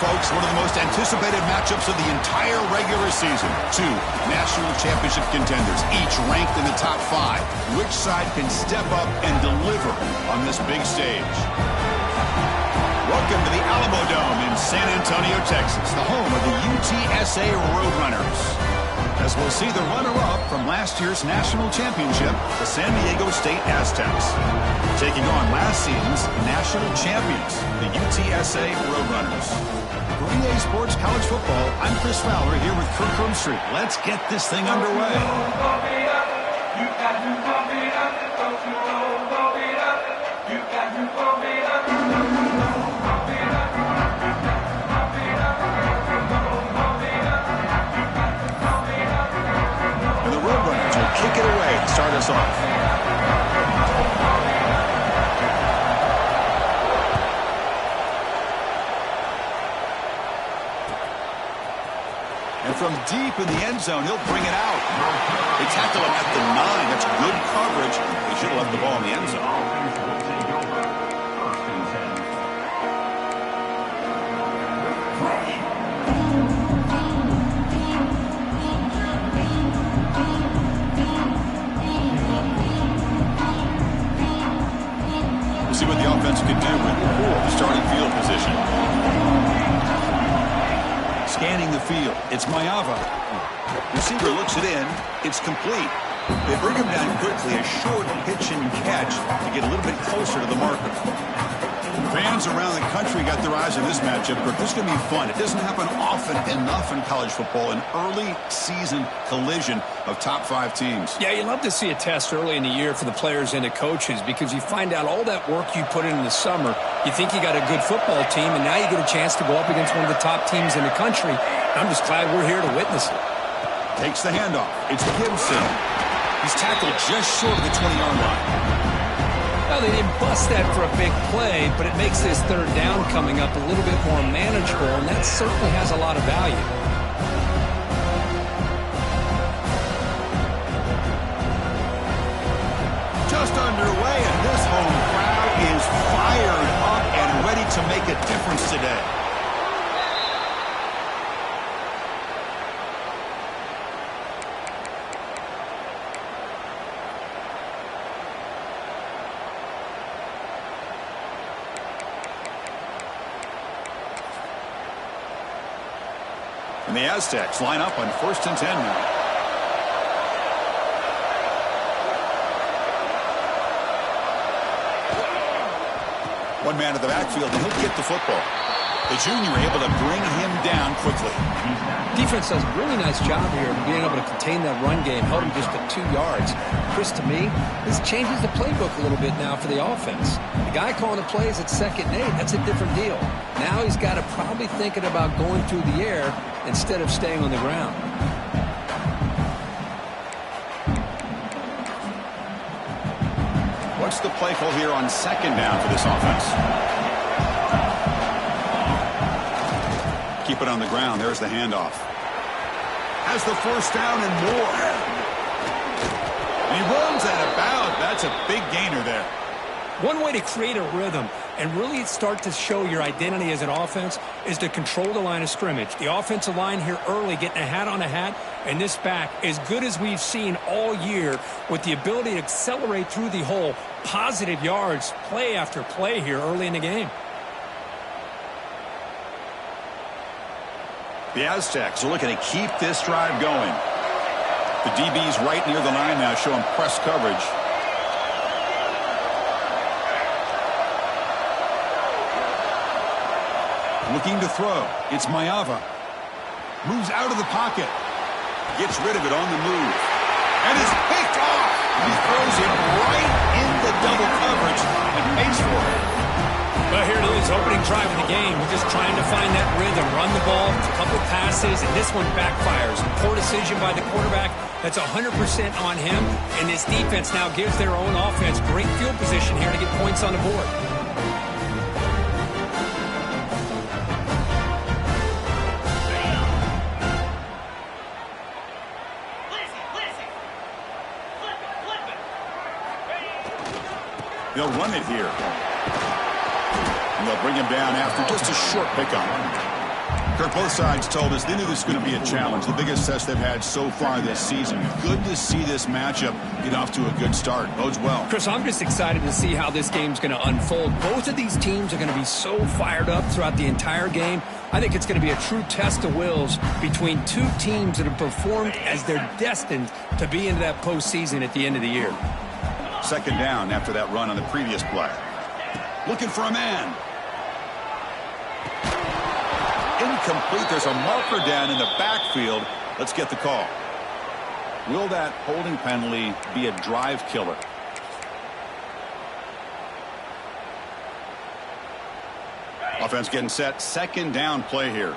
folks, one of the most anticipated matchups of the entire regular season. Two national championship contenders, each ranked in the top 5. Which side can step up and deliver on this big stage? Welcome to the Alamo Dome in San Antonio, Texas, the home of the UTSA Roadrunners. As we'll see the runner-up from last year's national championship, the San Diego State Aztecs, taking on last season's national champions, the UTSA Roadrunners. For EA Sports College Football, I'm Chris Fowler here with Kirk Street. Let's get this thing underway. Kick it away to start us off. And from deep in the end zone, he'll bring it out. They tackle him at the 9. That's good coverage. They should have left the ball in the end zone. See what the offense can do with the starting field position. Scanning the field. It's Mayava. Receiver looks it in. It's complete. They bring him down quickly. A short pitch and catch to get a little bit closer to the marker. Fans around the country got their eyes on this matchup, but this is going to be fun. It doesn't happen often enough in college football, an early season collision of top 5 teams. Yeah, you love to see a test early in the year for the players and the coaches because you find out all that work you put in the summer. You think you got a good football team, and now you get a chance to go up against one of the top teams in the country. I'm just glad we're here to witness it. Takes the handoff. It's Gibson. He's tackled just short of the 20-yard line. Well, they didn't bust that for a big play, but it makes this third down coming up a little bit more manageable, and that certainly has a lot of value. Just underway, and this home crowd is fired up and ready to make a difference today. And the Aztecs line up on 1st and 10 now. One man in the backfield, and he'll get the football. The junior able to bring him down quickly. Defense does a really nice job here of being able to contain that run game, held him just at 2 yards. Chris, to me, this changes the playbook a little bit now for the offense. The guy calling the plays at 2nd and 8, that's a different deal. Now he's got to probably thinking about going through the air instead of staying on the ground. What's the play call here on 2nd down for this offense? Keep it on the ground. There's the handoff. Has the 1st down and more. And he runs at about. That's a big gainer there. One way to create a rhythm and really start to show your identity as an offense is to control the line of scrimmage. The offensive line here early getting a hat on a hat, and this back as good as we've seen all year with the ability to accelerate through the hole. Positive yards, play after play here early in the game. The Aztecs are looking to keep this drive going. The DB's right near the line now showing press coverage. Looking to throw. It's Mayava. Moves out of the pocket. Gets rid of it on the move. And is picked off. He throws it right in the double coverage and pays for it. Well, here it is, opening drive of the game. We're just trying to find that rhythm, run the ball, a couple passes, and this one backfires. Poor decision by the quarterback. That's 100% on him, and this defense now gives their own offense great field position here to get points on the board. They'll run it here. And they'll bring him down after just a short pickup. Kirk, both sides told us they knew this was going to be a challenge, the biggest test they've had so far this season. Good to see this matchup get off to a good start. Bodes well. Chris, I'm just excited to see how this game's going to unfold. Both of these teams are going to be so fired up throughout the entire game. I think it's going to be a true test of wills between two teams that have performed as they're destined to be into that postseason at the end of the year. Second down after that run on the previous play. Looking for a man. Incomplete. There's a marker down in the backfield. Let's get the call. Will that holding penalty be a drive killer? Offense getting set. Second down play here.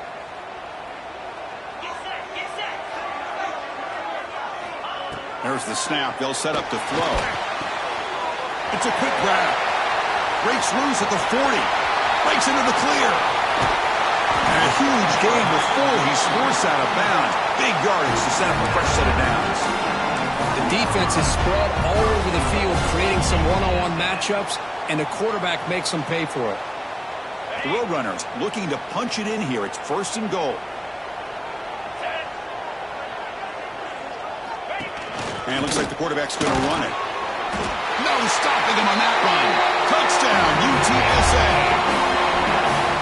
There's the snap. They'll set up to throw. It's a quick grab. Breaks loose at the 40. Breaks into the clear. And a huge gain before he's forced out of bounds. Big yardage to set up a fresh set of downs. The defense is spread all over the field, creating some one-on-one matchups, and the quarterback makes them pay for it. The Roadrunners looking to punch it in here. It's first and goal. And it looks like the quarterback's going to run it. No stopping him on that run. Touchdown, UTSA.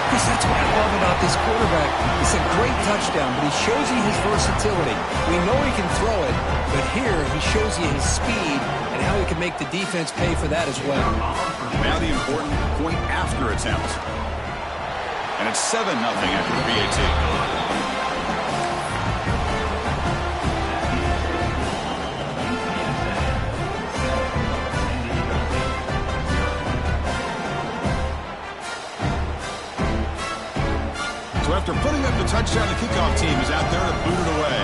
Chris, that's what I love about this quarterback. It's a great touchdown, but he shows you his versatility. We know he can throw it, but here he shows you his speed and how he can make the defense pay for that as well. Now the important point after attempt. And it's 7-0 after the PAT. So after putting up the touchdown, the kickoff team is out there to boot it away.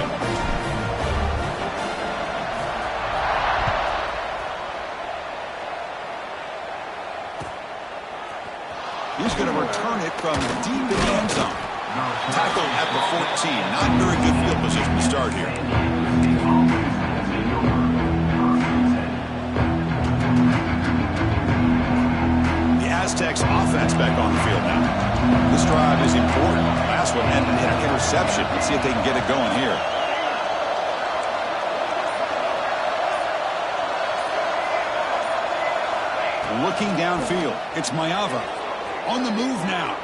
He's going to return it from deep in the end zone. Tackle at the 14. Not very good field position to start here. The Aztecs offense back on the field now. This drive is important. Last one ended in an interception. Let's see if they can get it going here. Looking downfield. It's Mayava. On the move now.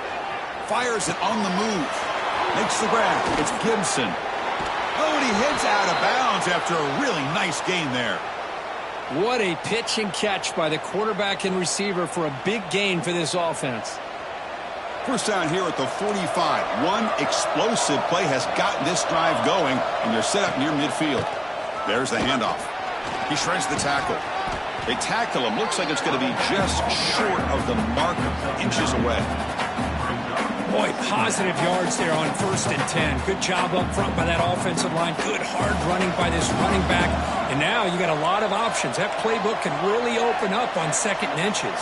Fires it on the move. Makes the grab. It's Gibson. Oh, and he heads out of bounds after a really nice gain there. What a pitch and catch by the quarterback and receiver for a big gain for this offense. First down here at the 45. One explosive play has gotten this drive going, and they're set up near midfield. There's the handoff. He shreds the tackle. They tackle him. Looks like it's going to be just short of the marker, inches away. Boy, positive yards there on 1st and 10. Good job up front by that offensive line. Good hard running by this running back. And now you got a lot of options. That playbook can really open up on 2nd and inches.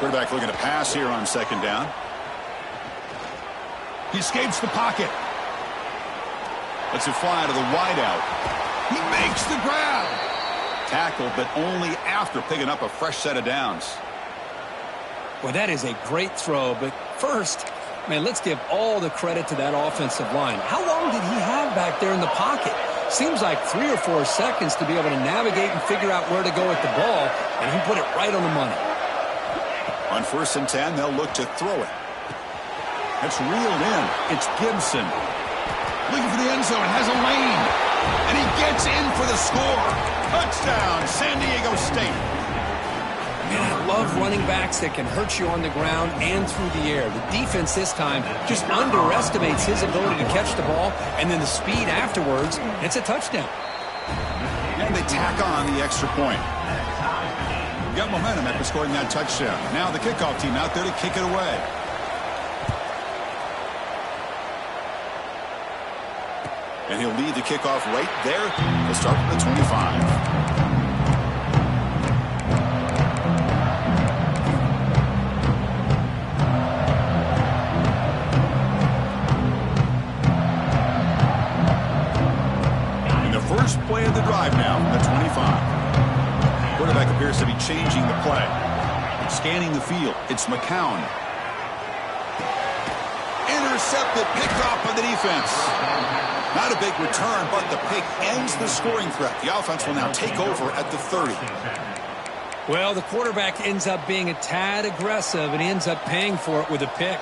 Quarterback looking to pass here on 2nd down. He escapes the pocket. Lets it fly to the wideout. He makes the grab. Tackle, but only after picking up a fresh set of downs. Well, that is a great throw, but first, man, let's give all the credit to that offensive line. How long did he have back there in the pocket? Seems like 3 or 4 seconds to be able to navigate and figure out where to go with the ball, and he put it right on the money. On 1st and 10, they'll look to throw it. It's reeled in. It's Gibson. Looking for the end zone. Has a lane. And he gets in for the score. Touchdown, San Diego State. Man, I love running backs that can hurt you on the ground and through the air. The defense this time just underestimates his ability to catch the ball, and then the speed afterwards, it's a touchdown. And they tack on the extra point. Got momentum after scoring that touchdown. Now the kickoff team out there to kick it away. And he'll lead the kickoff right there. He'll start from the 25. First play of the drive now, the 25. Quarterback appears to be changing the play. Scanning the field, it's McCown. intercepted, picked off by the defense. Not a big return, but the pick ends the scoring threat. The offense will now take over at the 30. Well, the quarterback ends up being a tad aggressive, and he ends up paying for it with a pick.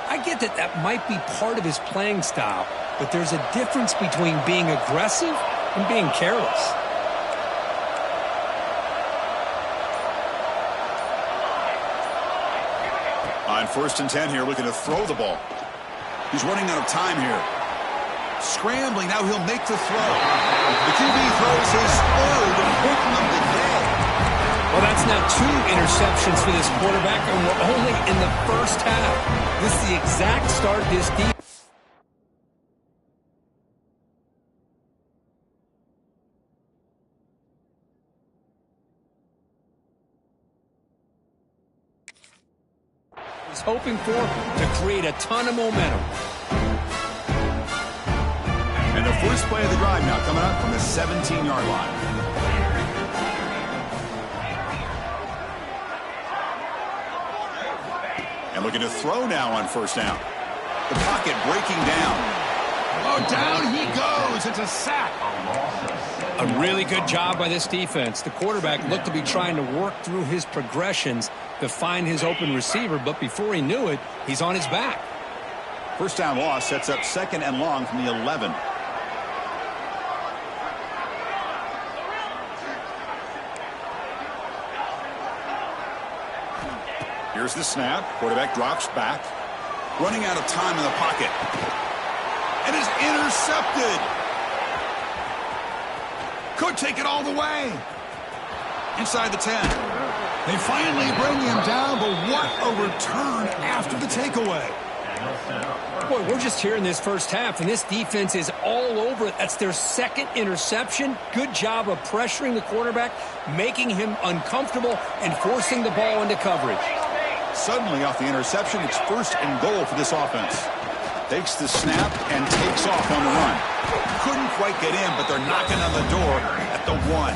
I get that that might be part of his playing style, but there's a difference between being aggressive and being careless. On 1st and 10 here, looking to throw the ball. He's running out of time here. Scrambling, now he'll make the throw. The QB throws his third pick of the day. Well, that's now 2 interceptions for this quarterback, and we're only in the first half. This is the exact start this defense is hoping for to create a ton of momentum. And the first play of the drive now coming up from the 17-yard line. And looking to throw now on 1st down. The pocket breaking down. Oh, down he goes. It's a sack. A really good job by this defense. The quarterback looked to be trying to work through his progressions to find his open receiver, but before he knew it, he's on his back. 1st down loss sets up 2nd and long from the 11. Here's the snap. Quarterback drops back. Running out of time in the pocket. And is intercepted. Could take it all the way. Inside the 10. They finally bring him down, but what a return after the takeaway. Boy, we're just here in this first half, and this defense is all over it. That's their 2nd interception. Good job of pressuring the quarterback, making him uncomfortable, and forcing the ball into coverage. Suddenly, off the interception, it's 1st and goal for this offense. Takes the snap and takes off on the run. Couldn't quite get in, but they're knocking on the door at the 1.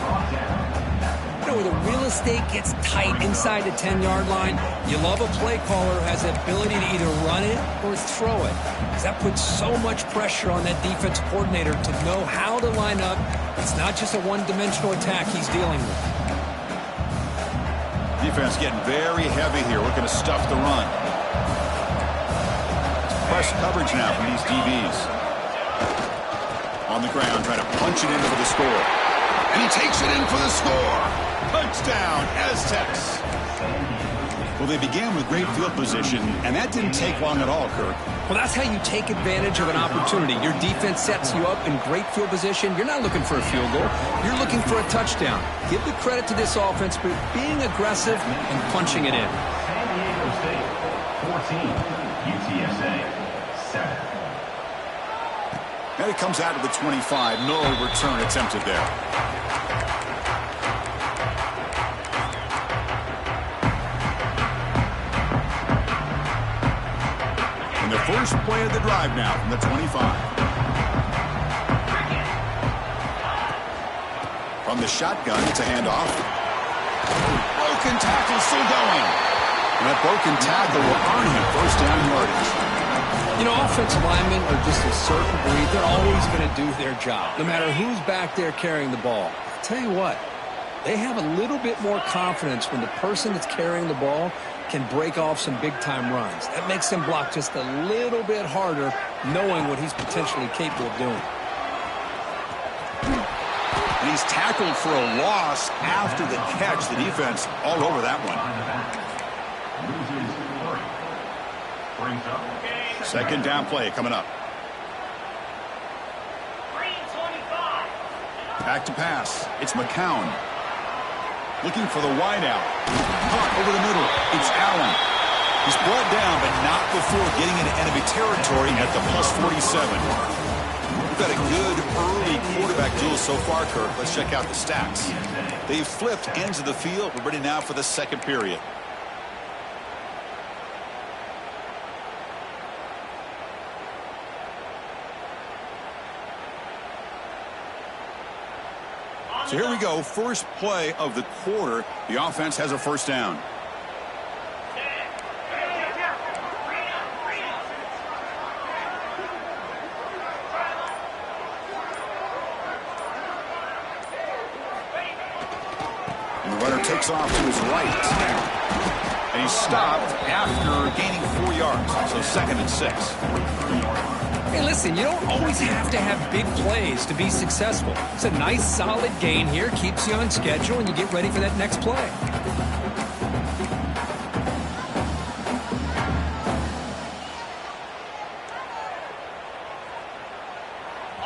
You know, where the real estate gets tight inside the 10-yard line, you love a play caller who has the ability to either run it or throw it. Because that puts so much pressure on that defense coordinator to know how to line up. It's not just a one-dimensional attack he's dealing with. Defense getting very heavy here, looking to stuff the run. Press coverage now from these DBs. On the ground, trying to punch it in for the score. And he takes it in for the score. Touchdown, Aztecs. Well, they began with great field position, and that didn't take long at all, Kirk. Well, that's how you take advantage of an opportunity. Your defense sets you up in great field position. You're not looking for a field goal. You're looking for a touchdown. Give the credit to this offense for being aggressive and punching it in. San Diego State, 14, UTSA, 7. And it comes out of the 25. No return attempted there. And the first play of the drive now from the 25. From the shotgun, it's a handoff. Broken tackle still going. And that broken tackle will earn him 1st down yardage. You know, offensive linemen are just a certain breed. They're always going to do their job, no matter who's back there carrying the ball. I'll tell you what, they have a little bit more confidence when the person that's carrying the ball can break off some big-time runs. That makes them block just a little bit harder, knowing what he's potentially capable of doing. And he's tackled for a loss after the catch. The defense all over that one. 2nd down play coming up. Back to pass. It's McCown. Looking for the wideout. Caught over the middle. It's Allen. He's brought down, but not before getting into enemy territory at the +47. We've got a good early quarterback duel so far, Kirk. Let's check out the stats. They've flipped ends of the field. We're ready now for the 2nd period. So here we go. First play of the quarter. The offense has a 1st down. And the runner takes off to his right. And he's stopped after gaining 4 yards. So 2nd and 6. Hey, listen, you don't always have to have big plays to be successful. It's a nice, solid gain here. Keeps you on schedule, and you get ready for that next play.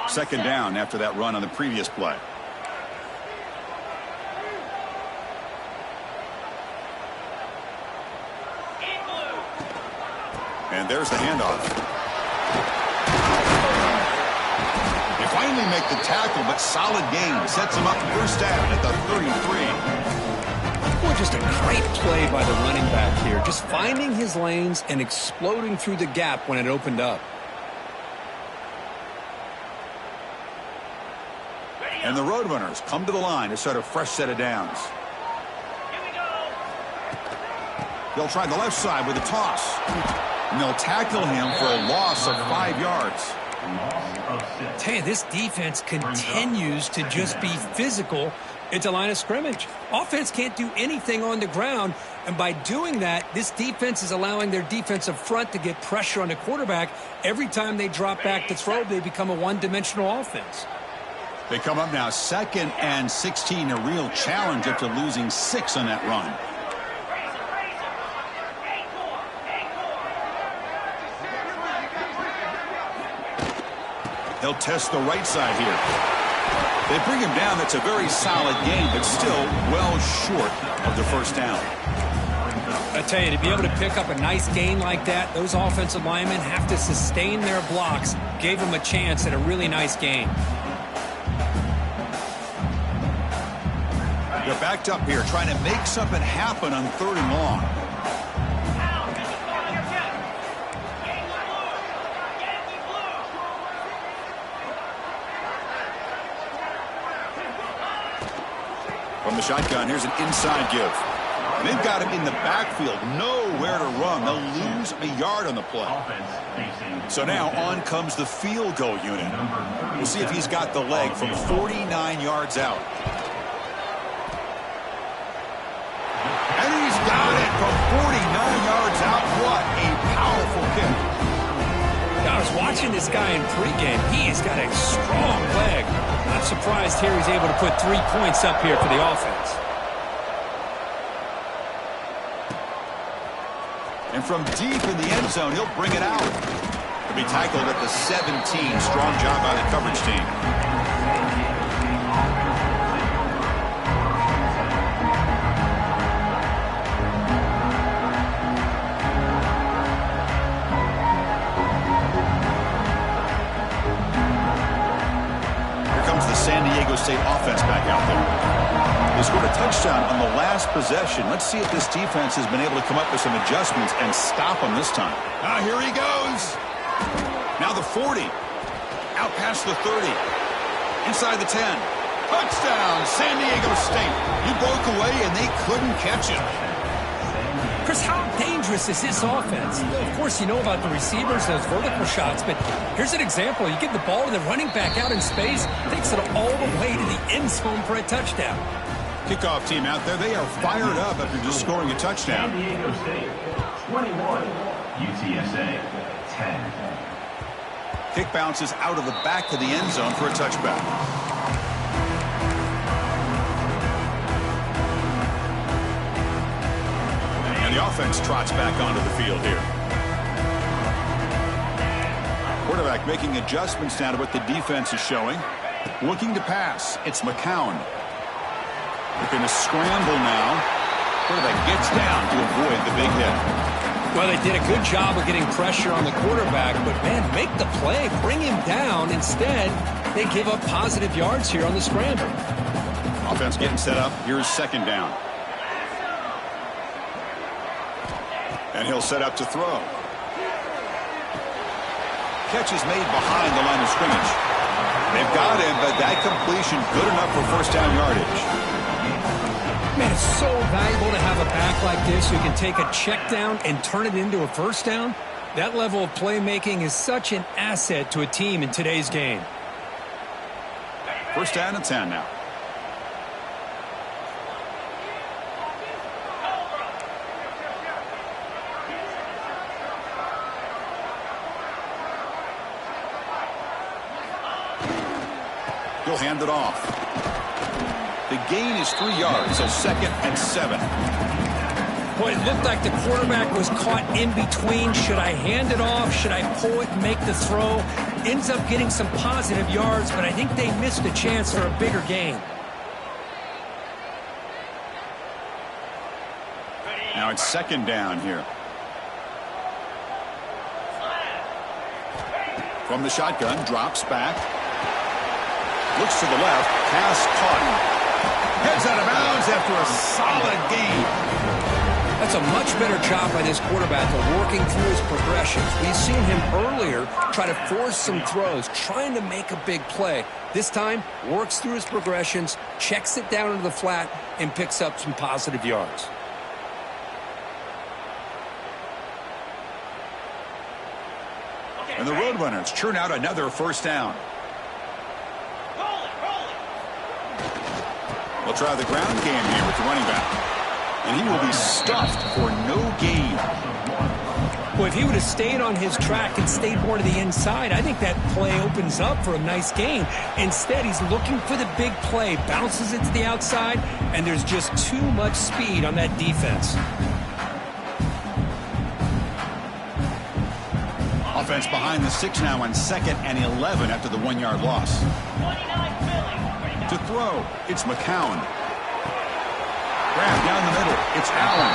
Second down after that run on the previous play. And there's the handoff. They finally make the tackle, but solid gain. Sets him up first down at the 33. Boy, just a great play by the running back here. Just finding his lanes and exploding through the gap when it opened up. And the Roadrunners come to the line to start a fresh set of downs. They'll try the left side with a toss. And they'll tackle him for a loss of 5 yards. Tell you, this defense continues to just be physical at the line of scrimmage. Offense can't do anything on the ground, and by doing that, this defense is allowing their defensive front to get pressure on the quarterback. Every time they drop back to throw, they become a one-dimensional offense. They come up now 2nd and 16, a real challenge after losing 6 on that run. He'll test the right side here. They bring him down. That's a very solid gain, but still well short of the first down. I tell you, to be able to pick up a nice gain like that, those offensive linemen have to sustain their blocks. Gave them a chance at a really nice gain. They're backed up here, trying to make something happen on 3rd and long. From the shotgun, here's an inside give. They've got him in the backfield, nowhere to run. They'll lose a yard on the play. So now on comes the field goal unit. We'll see if he's got the leg from 49 yards out. And he's got it from 49 yards out. What a powerful kick. I was watching this guy in pregame. He's got a strong leg. Not surprised here he's able to put 3 points up here for the offense. And from deep in the end zone, he'll bring it out. He'll be tackled at the 17. Strong job by the coverage team. San Diego State offense back out there. They scored a touchdown on the last possession. Let's see if this defense has been able to come up with some adjustments and stop them this time. Here he goes. Now the 40. Out past the 30. Inside the 10. Touchdown, San Diego State. He broke away and they couldn't catch him. Chris, how dangerous is this offense? Of course, you know about the receivers, those vertical shots, but here's an example. You get the ball to the running back out in space, takes it all the way to the end zone for a touchdown. Kickoff team out there, they are fired up after just scoring a touchdown. San Diego State, 21. UTSA, 10. Kick bounces out of the back of the end zone for a touchback. And the offense trots back onto the field here. Quarterback making adjustments now to what the defense is showing. Looking to pass. It's McCown. They're going to scramble now. Quarterback gets down to avoid the big hit. Well, they did a good job of getting pressure on the quarterback, but, man, make the play, bring him down. Instead, they give up positive yards here on the scramble. Offense getting set up. Here's 2nd down. And he'll set up to throw. Catch is made behind the line of scrimmage. They've got him, but that completion good enough for first down yardage. Man, it's so valuable to have a back like this who can take a check down and turn it into a first down. That level of playmaking is such an asset to a team in today's game. First down and 10 now. He'll hand it off. The gain is 3 yards, so 2nd and 7. Boy, it looked like the quarterback was caught in between. Should I hand it off? Should I pull it and make the throw? Ends up getting some positive yards, but I think they missed a chance for a bigger gain. Now it's 2nd down here. From the shotgun, drops back. Looks to the left, pass caught. Heads out of bounds after a solid gain. That's a much better job by this quarterback of working through his progressions. We've seen him earlier try to force some throws, trying to make a big play. This time, works through his progressions, checks it down into the flat, and picks up some positive yards. And the Roadrunners churn out another 1st down. We'll try the ground game here with the running back. And he will be stuffed for no gain. Well, if he would have stayed on his track and stayed more to the inside, I think that play opens up for a nice gain. Instead, he's looking for the big play, bounces it to the outside, and there's just too much speed on that defense. Offense behind the 6 now on 2nd and 11 after the 1-yard loss. To throw, it's McCown. Grab down the middle, it's Allen.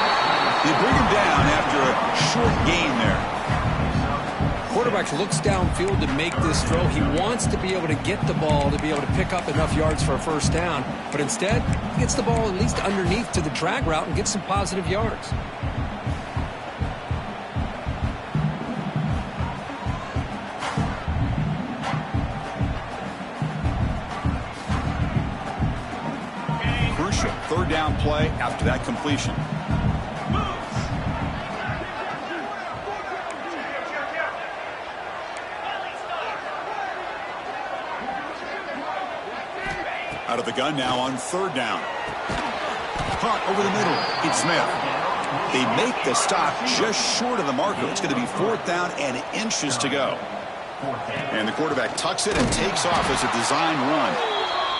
They bring him down after a short gain there. Quarterback looks downfield to make this throw. He wants to be able to get the ball to be able to pick up enough yards for a 1st down. But instead, he gets the ball at least underneath to the drag route and gets some positive yards. Crucial 3rd down play after that completion. Out of the gun now on 3rd down. Caught over the middle. It's Smith. They make the stop just short of the marker. It's going to be 4th down and inches to go. And the quarterback tucks it and takes off as a design run.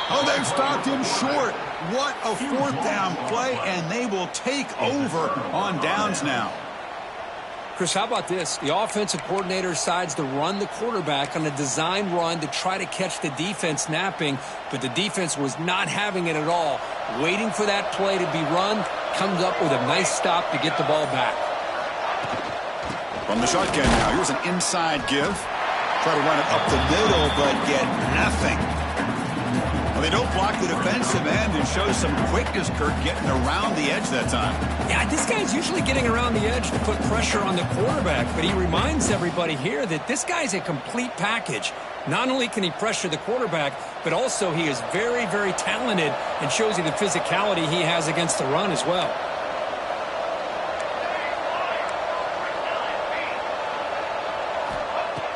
Oh, they've stopped him short. What a 4th down play, and they will take over on downs now. Chris, how about this? The offensive coordinator decides to run the quarterback on a design run to try to catch the defense napping, but the defense was not having it at all. Waiting for that play to be run, comes up with a nice stop to get the ball back. From the shotgun now, here's an inside give. Try to run it up the middle, but get nothing. Well, they don't block the defensive end and show some quickness, Kirk, getting around the edge that time. Yeah, this guy's usually getting around the edge to put pressure on the quarterback, but he reminds everybody here that this guy's a complete package. Not only can he pressure the quarterback, but also he is very, very talented and shows you the physicality he has against the run as well.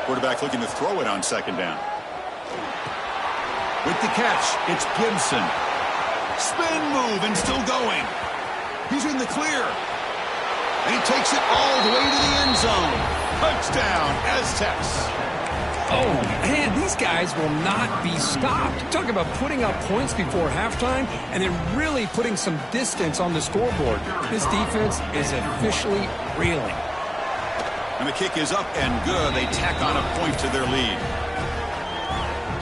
Quarterback looking to throw it on 2nd down. With the catch, it's Gibson. Spin move and still going. He's in the clear. And he takes it all the way to the end zone. Touchdown, Aztecs. Oh, man, these guys will not be stopped. Talk about putting up points before halftime and then really putting some distance on the scoreboard. This defense is officially reeling. And the kick is up and good. They tack on a point to their lead.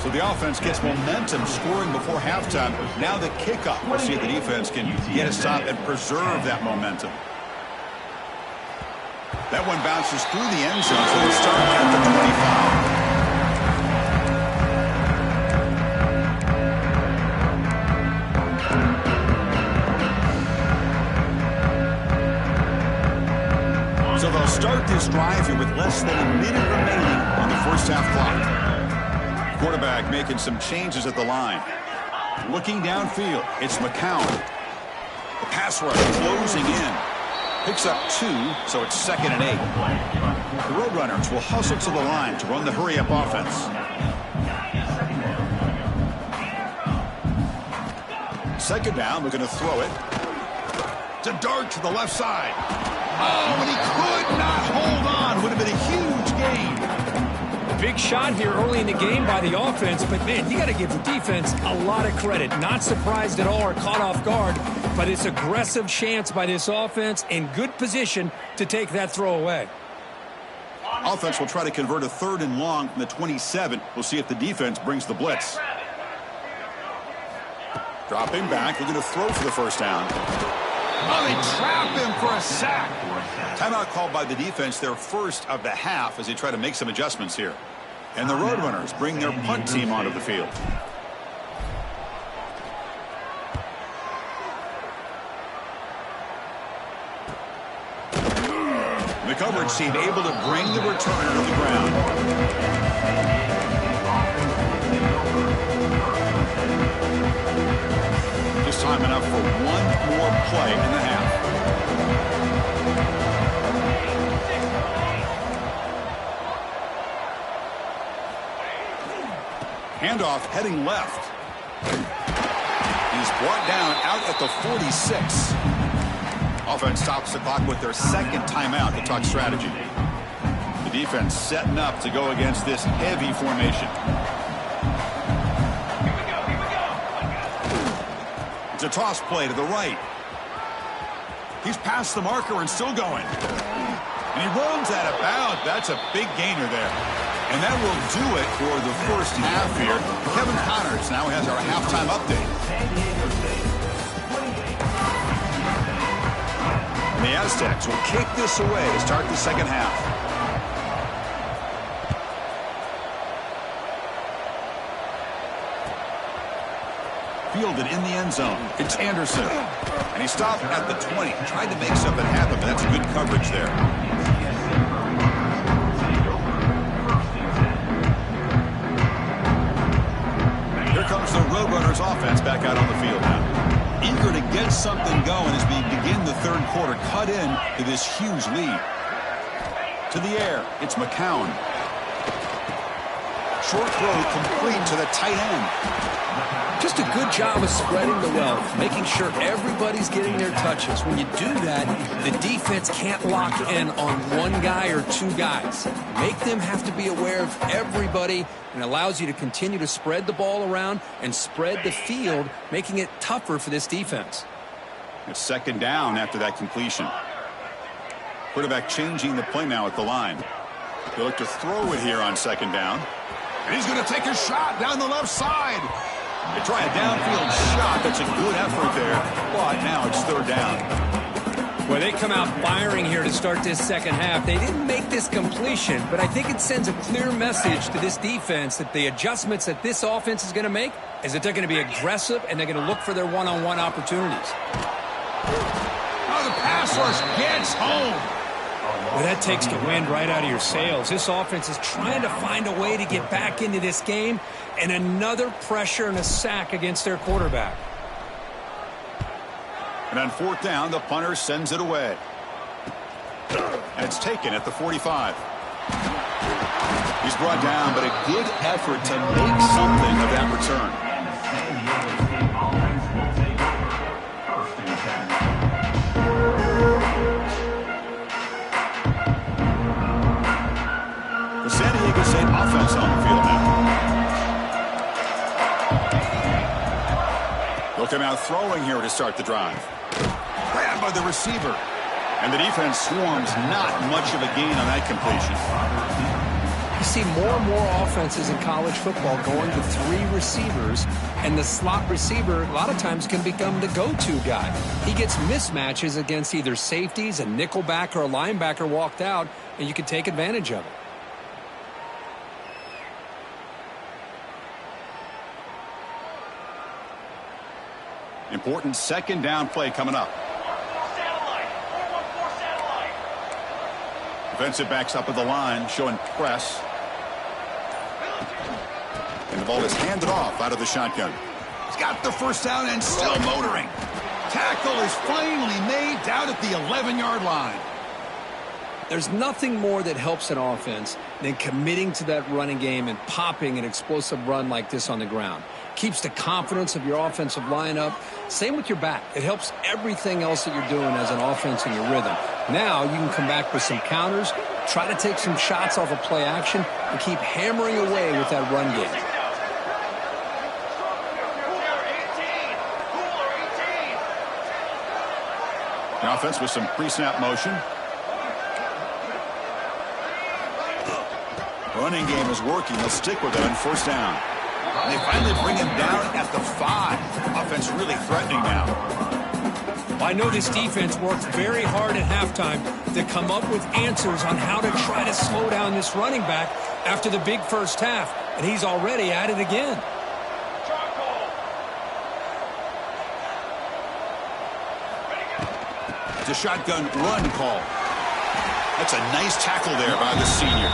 So the offense gets momentum scoring before halftime. Now the kickoff. We'll see if the defense can get a stop and preserve that momentum. That one bounces through the end zone, so they start at the 25. So they'll start this drive here with less than a minute remaining on the 1st half clock. Quarterback making some changes at the line. Looking downfield, it's McCown. The pass rush closing in. Picks up 2, so it's 2nd and 8. The Roadrunners will hustle to the line to run the hurry-up offense. 2nd down, we're going to throw it. To dart to the left side. Oh, and he could not hold on. Would have been a huge gain. Big shot here early in the game by the offense, but, man, you got to give the defense a lot of credit. Not surprised at all or caught off guard, but it's aggressive chance by this offense in good position to take that throw away. Offense will try to convert a 3rd and long from the 27. We'll see if the defense brings the blitz. Dropping back, looking to throw for the first down. Oh, they trap him for a sack. Timeout called by the defense, their first of the half, as they try to make some adjustments here. And the Roadrunners bring their punt team onto the field. The coverage team able to bring the returner to the ground. Just time enough for one more play in the half. Handoff heading left. He's brought down out at the 46. Offense stops the clock with their second timeout to talk strategy. The defense setting up to go against this heavy formation. It's a toss play to the right. He's past the marker and still going. And he runs out of bounds. That's a big gainer there. And that will do it for the first half here. Kevin Connors now has our halftime update. The Aztecs will kick this away to start the second half. Fielded in the end zone. It's Anderson. And he stopped at the 20. Tried to make something happen, but that's good coverage there. Here comes the Roadrunners offense back out on the field now. Eager to get something going as we begin the third quarter. Cut in to this huge lead. To the air, it's McCown. Short throw complete to the tight end. Just a good job of spreading the wealth, making sure everybody's getting their touches. When you do that, the defense can't lock in on one guy or two guys. Make them have to be aware of everybody, and allows you to continue to spread the ball around and spread the field, making it tougher for this defense. It's second down after that completion. Quarterback changing the play now at the line. They look to throw it here on second down. And he's going to take a shot down the left side. They try a downfield shot. That's a good effort there. But now it's third down. Well, they come out firing here to start this second half. They didn't make this completion, but I think it sends a clear message to this defense that the adjustments that this offense is going to make is that they're going to be aggressive and they're going to look for their one-on-one opportunities. Now the pass rush gets home. Well, that takes the wind right out of your sails. This offense is trying to find a way to get back into this game, and another pressure and a sack against their quarterback. And on fourth down, the punter sends it away. And it's taken at the 45. He's brought down, but a good effort to make something of that return. The San Diego State offense on the field now. They'll come out throwing here to start the drive. Grabbed by the receiver. And the defense swarms, not much of a gain on that completion. You see more and more offenses in college football going to three receivers, and the slot receiver a lot of times can become the go-to guy. He gets mismatches against either safeties, a nickelback, or a linebacker walked out, and you can take advantage of it. Important second down play coming up. Defensive backs up at the line, showing press. And the ball is handed off out of the shotgun. He's got the first down and still motoring. Tackle is finally made down at the 11-yard line. There's nothing more that helps an offense than committing to that running game and popping an explosive run like this on the ground. Keeps the confidence of your offensive lineup. Same with your back. It helps everything else that you're doing as an offense in your rhythm. Now you can come back with some counters, try to take some shots off of play action, and keep hammering away with that run game. The offense with some pre-snap motion. Running game is working. They'll stick with it on first down. And they finally bring him down at the 5. Offense really threatening now. I know this defense worked very hard at halftime to come up with answers on how to try to slow down this running back after the big first half. And he's already at it again. It's a shotgun run call. That's a nice tackle there by the senior.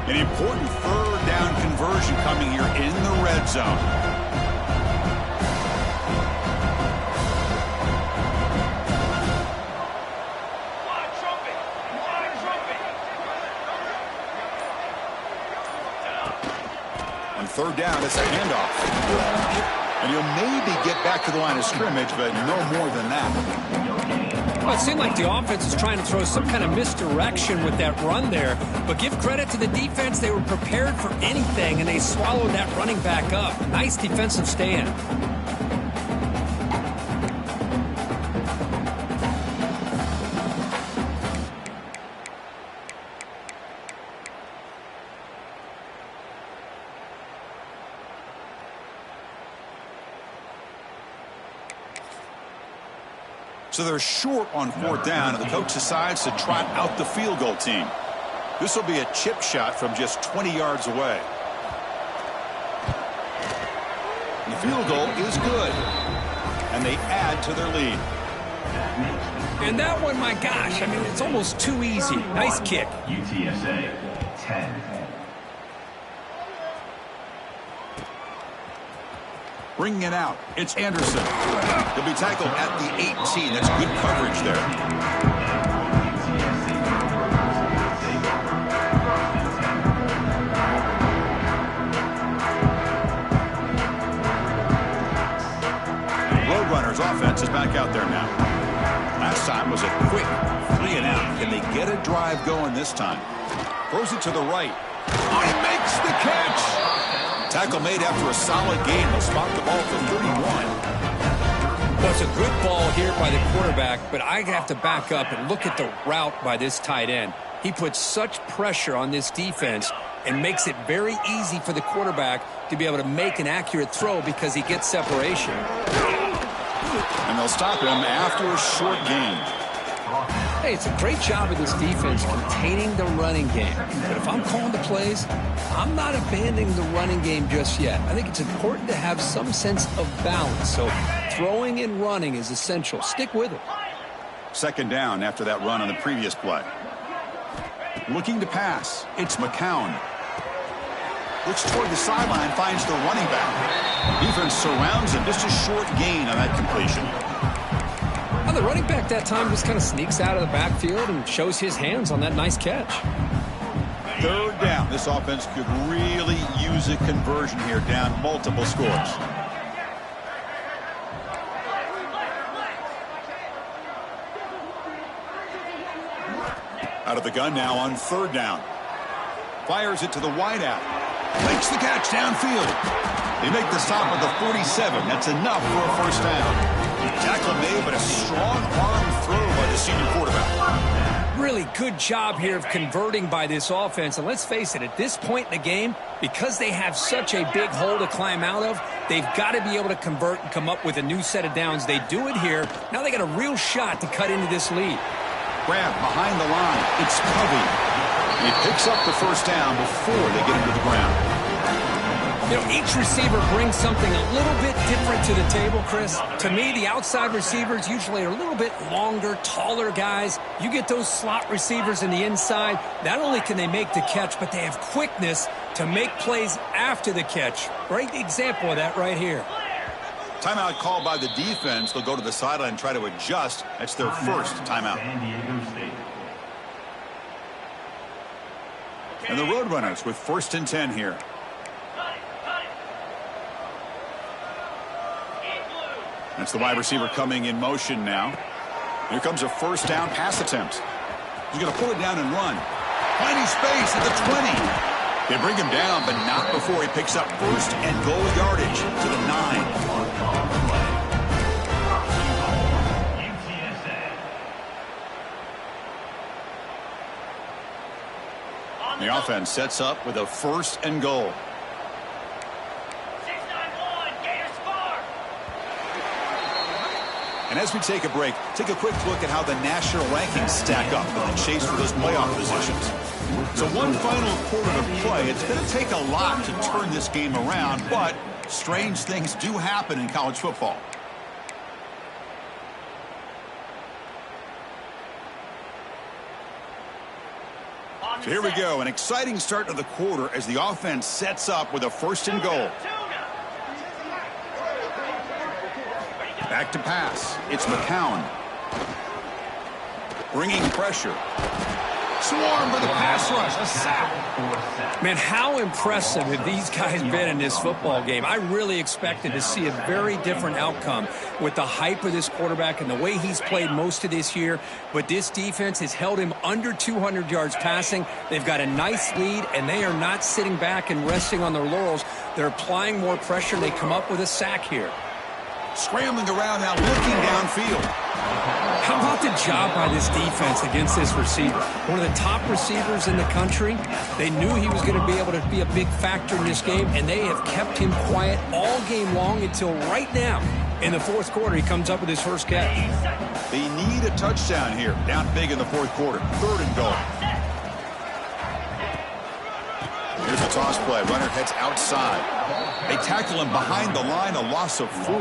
An important third down conversion coming here in the red zone. On third down, it's a handoff. And he'll maybe get back to the line of scrimmage, but no more than that. Well, it seemed like the offense is trying to throw some kind of misdirection with that run there. But give credit to the defense. They were prepared for anything, and they swallowed that running back up. Nice defensive stand. So they're short on fourth down, and the coach decides to trot out the field goal team. This will be a chip shot from just 20 yards away. The field goal is good, and they add to their lead. And that one, my gosh, I mean, it's almost too easy. Nice kick. UTSA 10. Bringing it out, it's Anderson. He'll be tackled at the 18. That's good coverage there. Roadrunners offense is back out there now. Last time was a quick 3 and out. Can they get a drive going this time? Throws it to the right. Oh, he makes the catch. Tackle made after a solid gain. They'll spot the ball for 31. Well, it's a good ball here by the quarterback, but I have to back up and look at the route by this tight end. He puts such pressure on this defense and makes it very easy for the quarterback to be able to make an accurate throw because he gets separation. And they'll stop him after a short gain. Hey, it's a great job of this defense containing the running game. But if I'm calling the plays, I'm not abandoning the running game just yet. I think it's important to have some sense of balance. So throwing and running is essential. Stick with it. Second down after that run on the previous play. Looking to pass. It's McCown. Looks toward the sideline, finds the running back. Defense surrounds him. Just a short gain on that completion. Well, the running back that time just kind of sneaks out of the backfield and shows his hands on that nice catch. Third down. This offense could really use a conversion here, down multiple scores. Out of the gun now on third down. Fires it to the wideout. Makes the catch downfield. They make the stop at the 47. That's enough for a first down. Tackle made, but a strong arm throw by the senior quarterback. Really good job here of converting by this offense. And let's face it, at this point in the game, because they have such a big hole to climb out of, they've got to be able to convert and come up with a new set of downs. They do it here. Now they got a real shot to cut into this lead. Grab behind the line. It's Covey. He picks up the first down before they get into the ground. You know, each receiver brings something a little bit different to the table, Chris. To me, the outside receivers usually are a little bit longer, taller guys. You get those slot receivers in the inside, not only can they make the catch, but they have quickness to make plays after the catch. Great example of that right here. Timeout called by the defense. They'll go to the sideline and try to adjust. That's their first timeout. And the Roadrunners with 1st and 10 here. That's the wide receiver coming in motion now. Here comes a 1st down pass attempt. He's going to pull it down and run. Finding space at the 20. They bring him down, but not before he picks up 1st and goal yardage to the 9. The offense sets up with a 1st and goal. And as we take a break, take a quick look at how the national rankings stack up in the chase for those playoff positions. So one final quarter to play. It's going to take a lot to turn this game around, but strange things do happen in college football. So here we go, an exciting start to the quarter as the offense sets up with a 1st and goal. Back to pass. It's McCown. Bringing pressure. Swarm for the pass rush. A sack. Man, how impressive have these guys been in this football game? I really expected to see a very different outcome with the hype of this quarterback and the way he's played most of this year. But this defense has held him under 200 yards passing. They've got a nice lead, and they are not sitting back and resting on their laurels. They're applying more pressure. They come up with a sack here. Scrambling around now, looking downfield. How about the job by this defense against this receiver? One of the top receivers in the country. They knew he was going to be able to be a big factor in this game, and they have kept him quiet all game long until right now. In the 4th quarter, he comes up with his first catch. They need a touchdown here. Down big in the 4th quarter. 3rd and goal. Here's a toss play. Runner heads outside. They tackle him behind the line, a loss of 4.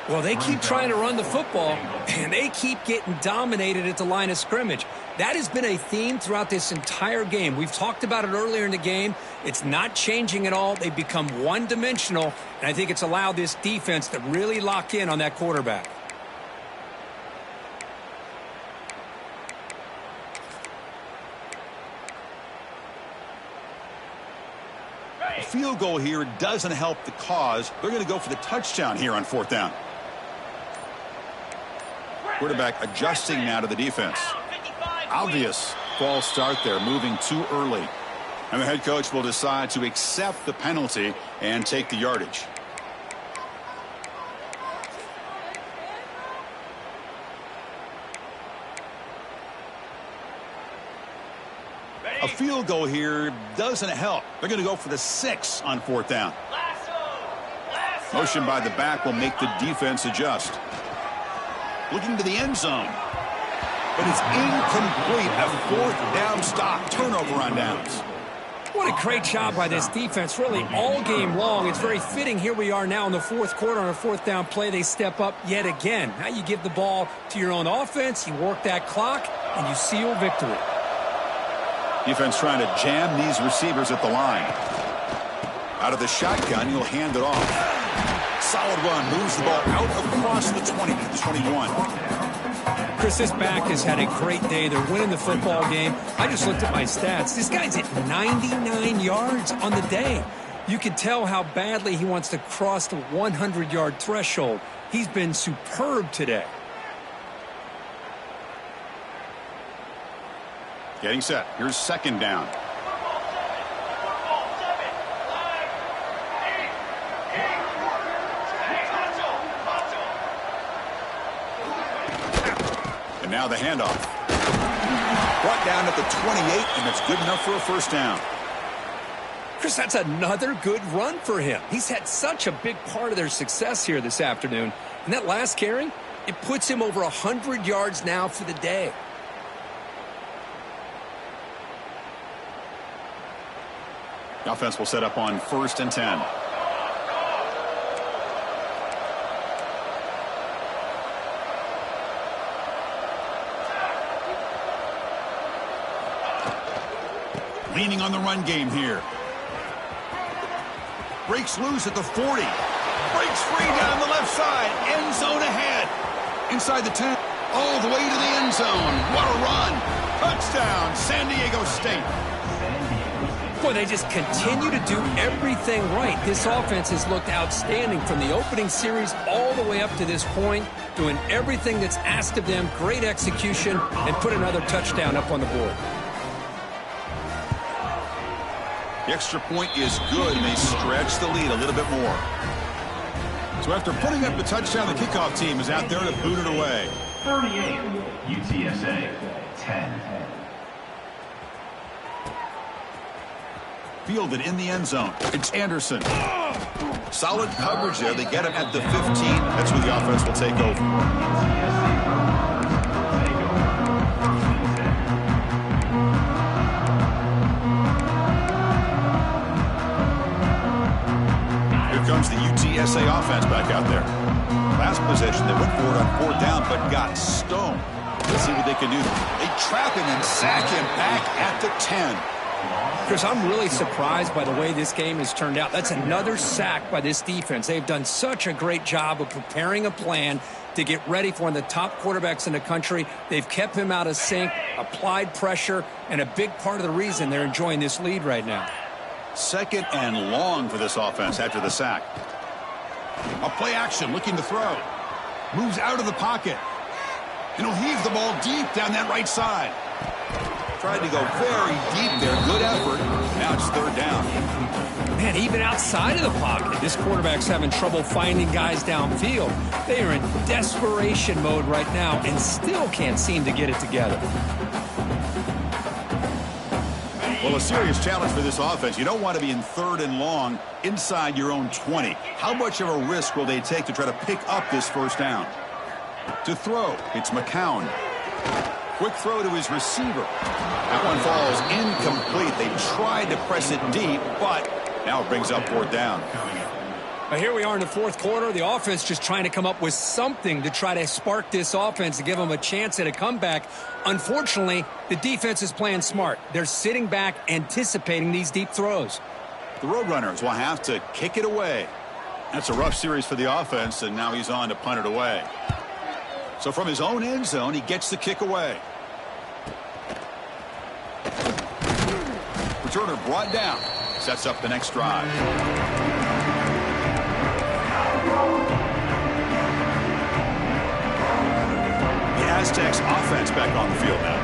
Well, they keep trying to run the football, and they keep getting dominated at the line of scrimmage. That has been a theme throughout this entire game. We've talked about it earlier in the game. It's not changing at all. They've become one-dimensional, and I think it's allowed this defense to really lock in on that quarterback. A field goal here doesn't help the cause. They're going to go for the touchdown here on 4th down. Quarterback adjusting now to the defense. Obvious false start there, moving too early. And the head coach will decide to accept the penalty and take the yardage. A field goal here doesn't help. They're going to go for the 6 on 4th down. Motion by the back will make the defense adjust. Looking to the end zone. But it's incomplete. A 4th down stop. Turnover on downs. What a great job by this defense, really all game long. It's very fitting. Here we are now in the 4th quarter on a 4th down play. They step up yet again. Now you give the ball to your own offense, you work that clock, and you seal victory. Defense trying to jam these receivers at the line. Out of the shotgun, he'll hand it off. Solid run, moves the ball out across the 20 to the 21. Chris, this back has had a great day. They're winning the football game. I just looked at my stats. This guy's at 99 yards on the day. You can tell how badly he wants to cross the 100-yard threshold. He's been superb today. Getting set. Here's 2nd down. And now the handoff. Brought down at the 28, and it's good enough for a 1st down. Chris, that's another good run for him. He's had such a big part of their success here this afternoon. And that last carry, it puts him over 100 yards now for the day. The offense will set up on 1st and 10. Leaning on the run game here. Breaks loose at the 40. Breaks free down the left side. End zone ahead. Inside the 10. All the way to the end zone. What a run. Touchdown, San Diego State. Boy, they just continue to do everything right. This offense has looked outstanding from the opening series all the way up to this point, doing everything that's asked of them, great execution, and put another touchdown up on the board. The extra point is good, and they stretch the lead a little bit more. So after putting up the touchdown, the kickoff team is out there to boot it away. 38, UTSA, 10. Fielded in the end zone. It's Anderson. Solid coverage there. They get him at the 15. That's where the offense will take over. Here comes the UTSA offense back out there. Last possession, they went for it on 4th down, but got stoned. Let's see what they can do. They trap him and sack him back at the 10. Chris, I'm really surprised by the way this game has turned out. That's another sack by this defense. They've done such a great job of preparing a plan to get ready for one of the top quarterbacks in the country. They've kept him out of sync, applied pressure, and a big part of the reason they're enjoying this lead right now. 2nd and long for this offense after the sack. A play action, looking to throw. Moves out of the pocket. And he'll heave the ball deep down that right side. Tried to go very deep there. Good effort. Now it's 3rd down. Man, even outside of the pocket, this quarterback's having trouble finding guys downfield. They are in desperation mode right now and still can't seem to get it together. Well, a serious challenge for this offense. You don't want to be in 3rd and long inside your own 20. How much of a risk will they take to try to pick up this 1st down? To throw, it's McCown. Quick throw to his receiver. That one falls incomplete. They tried to press it deep, but now it brings up 4th down. Here we are in the 4th quarter. The offense just trying to come up with something to try to spark this offense to give them a chance at a comeback. Unfortunately, the defense is playing smart. They're sitting back, anticipating these deep throws. The Roadrunners will have to kick it away. That's a rough series for the offense, and now he's on to punt it away. So from his own end zone, he gets the kick away. Returner brought down. Sets up the next drive. The Aztecs offense back on the field now.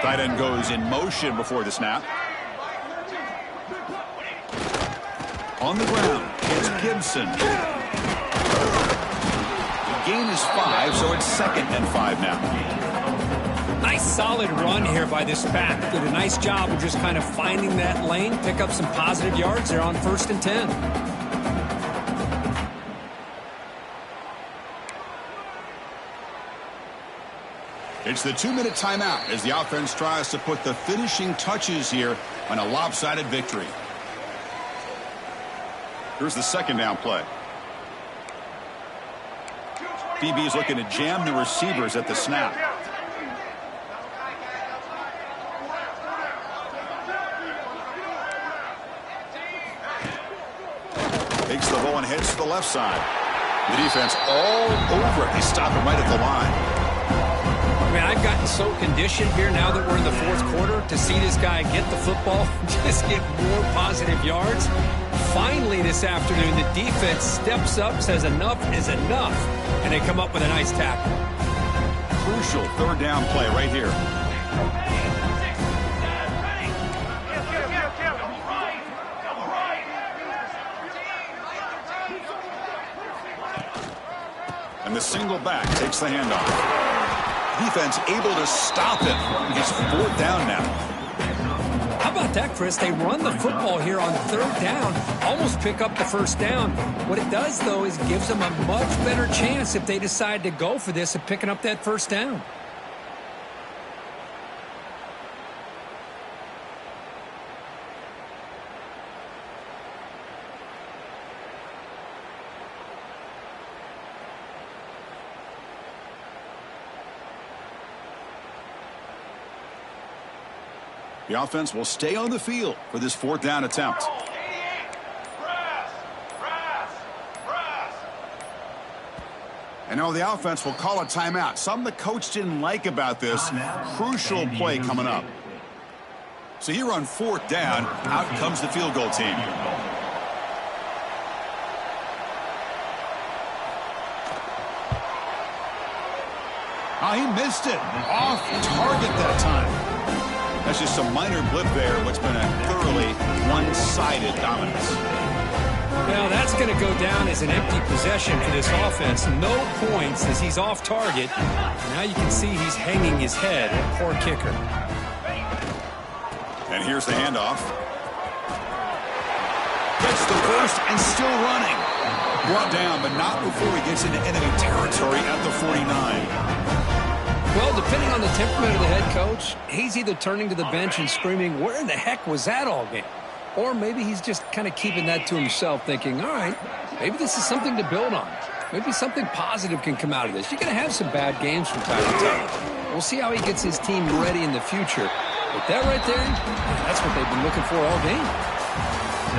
Tight end goes in motion before the snap. On the ground, it's Gibson. Gain is 5, so it's 2nd and 5 now. Nice solid run here by this back. Did a nice job of just kind of finding that lane, pick up some positive yards there on 1st and 10. It's the 2-minute timeout as the offense tries to put the finishing touches here on a lopsided victory. Here's the 2nd down play. DB is looking to jam the receivers at the snap. Takes the ball and heads to the left side. The defense all over it. They stop him right at the line. I mean, I've gotten so conditioned here now that we're in the 4th quarter to see this guy get the football, just get more positive yards. Finally this afternoon, the defense steps up, says enough is enough, and they come up with a nice tackle. Crucial 3rd down play right here. And the single back takes the handoff. Defense able to stop him. It's 4th down now. How about that, Chris? They run the football here on 3rd down, almost pick up the 1st down. What it does, though, is gives them a much better chance if they decide to go for this of picking up that 1st down. The offense will stay on the field for this 4th down attempt. And now the offense will call a timeout. Something the coach didn't like about this. Crucial play coming up. So here on 4th down, out comes the field goal team. Oh, he missed it. Off target that time. That's just a minor blip there. What's been a thoroughly one-sided dominance. Well, that's going to go down as an empty possession for this offense. No points as he's off target. Now you can see he's hanging his head. Poor kicker. And here's the handoff. Gets the first and still running. Brought down, but not before he gets into enemy territory at the 49. Well, depending on the temperament of the head coach, he's either turning to the bench and screaming, where in the heck was that all game? Or maybe he's just kind of keeping that to himself, thinking, all right, maybe this is something to build on. Maybe something positive can come out of this. You're going to have some bad games from time to time. We'll see how he gets his team ready in the future. But that right there, that's what they've been looking for all game.